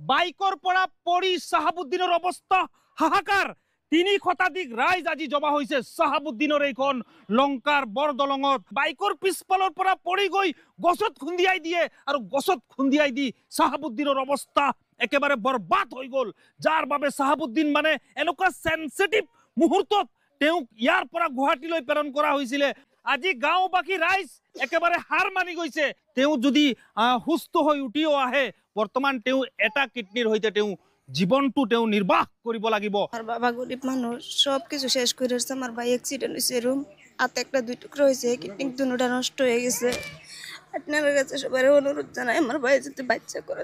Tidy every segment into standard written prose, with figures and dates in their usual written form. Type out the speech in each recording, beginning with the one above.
বাইকৰ পৰা পৰি চাহাবুদ্দিনৰ অৱস্থা হাহাকাৰ। ৩ শতাধিক ৰাইজ আজি জমা হৈছে চাহাবুদ্দিনৰ এইখন লংকাৰ বৰদলঙত। বাইকৰ পিছফালৰ পৰা পৰি গৈ গছত খুন্দিয়াই দিয়ে আৰু গছত খুন্দিয়াই দি চাহাবুদ্দিনৰ অৱস্থা একেবাৰে বৰবাদ হৈ গ'ল। যাৰ বাবে চাহাবুদ্দিন মানে এনেকুৱা সেনচিটিভ মুহূৰ্তত তেওঁক ইয়াৰ পৰা গুৱাহাটীলৈ প্ৰেৰণ কৰা হৈছিলে। আজি গাঁওবাসী ৰাইজ একেবাৰে হাৰ মানি গৈছে। তেওঁ যদি সুস্থ হৈ উঠিও আহে, বৰ্তমান তেওঁ এটা কিডনিৰ সৈতে তেওঁ জীবনটো তেওঁ নিৰ্বাহ কৰিব লাগিব। আমার বাবা গরিব মানুষ, সব কিছু শেষ করে আসছে। আমার ভাই অ্যাক্সিডেন্ট হয়েছে, রুম হাতে একটা 2 টুকরো হয়েছে, কিডনি দুটোটা নষ্ট হয়ে গেছে। আপনার কাছে সবার অনুরোধ জানাই, আমার ভাই যাতে বাচ্চা করে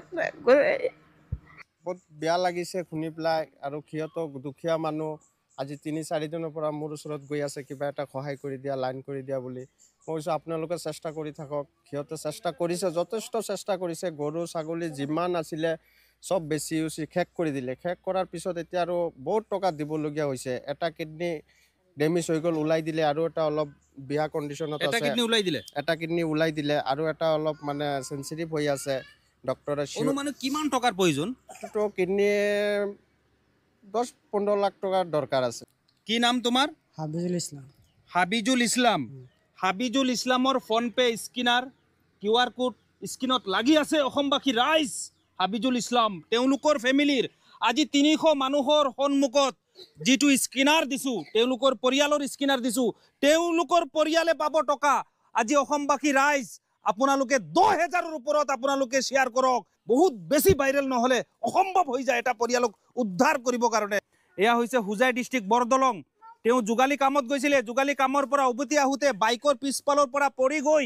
বহুত বেয়া লাগিছে শুনি পেলাই। আৰু সিহঁতক দুখীয়া মানুহ আজি ৩-৪ দিনৰ পৰা মোৰ ওচৰত গৈ আছে কিবা এটা সহায় কৰি দিয়া, লাইন কৰি দিয়া বুলি। মই কৈছোঁ আপোনালোকে চেষ্টা কৰি থাকক। সিহঁতে চেষ্টা কৰিছে, যথেষ্ট চেষ্টা কৰিছে। গৰু ছাগলী যিমান আছিলে চব বেছি শেষ কৰি দিলে। শেষ কৰাৰ পিছত এতিয়া আৰু বহুত টকা দিবলগীয়া হৈছে। এটা কিডনি ডেমেজ হৈ গ'ল, ওলাই দিলে। আৰু এটা অলপ বেয়া কণ্ডিশ্যনত আছে, এটা কিডনি ওলাই দিলে। আৰু এটা অলপ মানে চেঞ্চিটিভ হৈ আছে। ডক্টৰে অনুমানে কিমান টকাৰ প্ৰয়োজন? কিডনি 10-15 লাখ টকাৰ দৰকাৰ আছে। কি নাম তোমাৰ? হাবিজুল ইসলাম। হাবিজুল ইছলাম। হাবিজুল ইছলামৰ ফোনপে স্কিনাৰ QR কোড স্ক্ৰীনত লাগি আছে। অসমবাসী ৰাইজ, হাবিজুল ইছলাম তেওঁলোকৰ ফেমিলিৰ আজি 300 মানুহৰ সন্মুখত যিটো স্কিনাৰ দিছোঁ, তেওঁলোকৰ পৰিয়ালৰ স্কিনাৰ দিছোঁ, তেওঁলোকৰ পৰিয়ালে পাব টকা। আজি অসমবাসী ৰাইজ আপোনালোকে 10,000ৰ ওপৰত আপোনালোকে শ্বেয়াৰ কৰক। বহুত বেছি ভাইৰেল নহ'লে অসম্ভৱ হৈ যায় এটা পৰিয়ালক উদ্ধাৰ কৰিবৰ কাৰণে। এয়া হৈছে হোজাই ডিষ্ট্ৰিক্ট বৰদলং। তেওঁ যোগালী কামত গৈছিলে। যোগালী কামৰ পৰা উভতি আহোঁতে বাইকৰ পিছফালৰ পৰা পৰি গৈ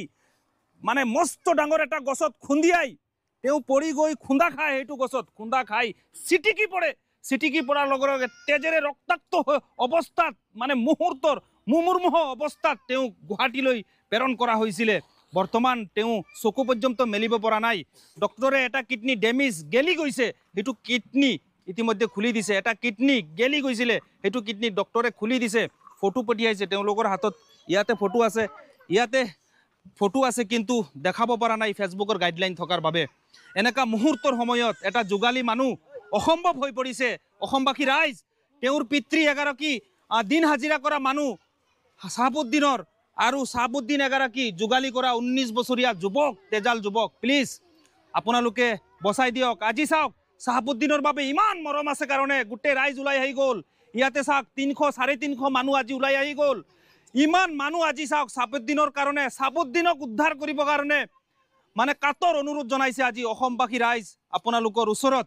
মানে মস্ত ডাঙৰ এটা গছত খুন্দিয়াই তেওঁ পৰি গৈ খুন্দা খায়। সেইটো গছত খুন্দা খাই চিটিকি পৰে। চিটিকি পৰাৰ লগে লগে তেজেৰে ৰক্তাক্ত অৱস্থাত মানে মুমূৰ্মুহ অৱস্থাত তেওঁ গুৱাহাটীলৈ প্ৰেৰণ কৰা হৈছিলে। বৰ্তমান তেওঁ চকু পৰ্যন্ত মেলিব পৰা নাই। ডক্টৰে এটা কিডনি ডেমেজ গেলি গৈছে, সেইটো কিডনি ইতিমধ্যে খুলি দিছে। এটা কিডনি গেলি গৈছিলে, সেইটো কিডনি ডক্টৰে খুলি দিছে। ফটো পঠিয়াইছে তেওঁলোকৰ হাতত। ইয়াতে ফটো আছে, ইয়াতে ফটো আছে, কিন্তু দেখাব পৰা নাই ফেচবুকৰ গাইডলাইন থকাৰ বাবে। এনেকুৱা মুহূৰ্তৰ সময়ত এটা যোগালী মানুহ অসম্ভৱ হৈ পৰিছে। অসমবাসী ৰাইজ, তেওঁৰ পিতৃ এগৰাকী দিন হাজিৰা কৰা মানুহ চাহাবুদ্দিনৰ, আৰু চাহাবুদ্দিন এগৰাকী যোগালী কৰা 19 বছৰীয়া যুৱক, তেজাল যুৱক। প্লিজ আপোনালোকে বচাই দিয়ক। আজি চাওক, চাহাবুদ্দিনৰ বাবে ইমান মৰম আছে কাৰণে গোটেই ৰাইজ ওলাই আহি গ'ল। ইয়াতে চাওক 300-350 মানুহ আজি ওলাই আহি গ'ল। ইমান মানুহ আজি চাওক চাহাবুদ্দিনৰ কাৰণে, চাহাবুদ্দিনক উদ্ধাৰ কৰিবৰ কাৰণে মানে কাতৰ অনুৰোধ জনাইছে আজি অসমবাসী ৰাইজ আপোনালোকৰ ওচৰত।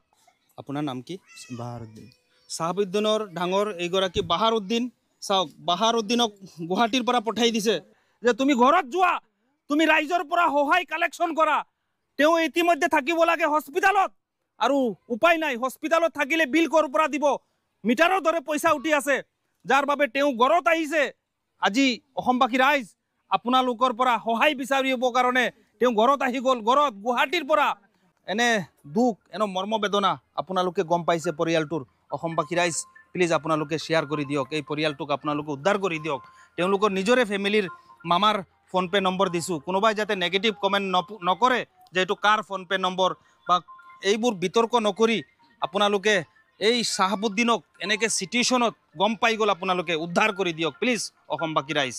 আপোনাৰ নাম কি? বাহাৰুদ্দিন। চাহাবুদ্দিনৰ ডাঙৰ এইগৰাকী বাহাৰুদ্দিন। চাওক, বাহাৰুদ্দিনক গুৱাহাটীৰ পৰা পঠাই দিছে যে তুমি ঘৰত যোৱা, তুমি ৰাইজৰ পৰা সহায় কালেকশ্যন কৰা। তেওঁ ইতিমধ্যে থাকিব লাগে হস্পিটালত, আৰু উপায় নাই। হস্পিটালত থাকিলে বিল ক'ৰ পৰা দিব? মিটাৰৰ দৰে পইচা উঠি আছে, যাৰ বাবে তেওঁ ঘৰত আহিছে। আজি অসমবাসী ৰাইজ আপোনালোকৰ পৰা সহায় বিচাৰিব কাৰণে তেওঁ ঘৰত আহি গ'ল। ঘৰত গুৱাহাটীৰ পৰা এনে দুখ, এনে মৰ্মবেদনা আপোনালোকে গম পাইছে পৰিয়ালটোৰ। অসমবাসী ৰাইজ, প্লিজ আপোনালোকে শ্বেয়াৰ কৰি দিয়ক। এই পৰিয়ালটোক আপোনালোকে উদ্ধাৰ কৰি দিয়ক। তেওঁলোকৰ নিজৰে ফেমিলিৰ মামাৰ ফোনপে নম্বৰ দিছোঁ। কোনোবাই যাতে নেগেটিভ কমেণ্ট নকৰে যে এইটো কাৰ ফোনপে নম্বৰ, বা এইবোৰ বিতৰ্ক নকৰি আপোনালোকে এই চাহাবুদ্দিনক এনেকৈ চিটুৱেশ্যনত গম পাই গ'ল আপোনালোকে উদ্ধাৰ কৰি দিয়ক প্লিজ অসমবাসী ৰাইজ।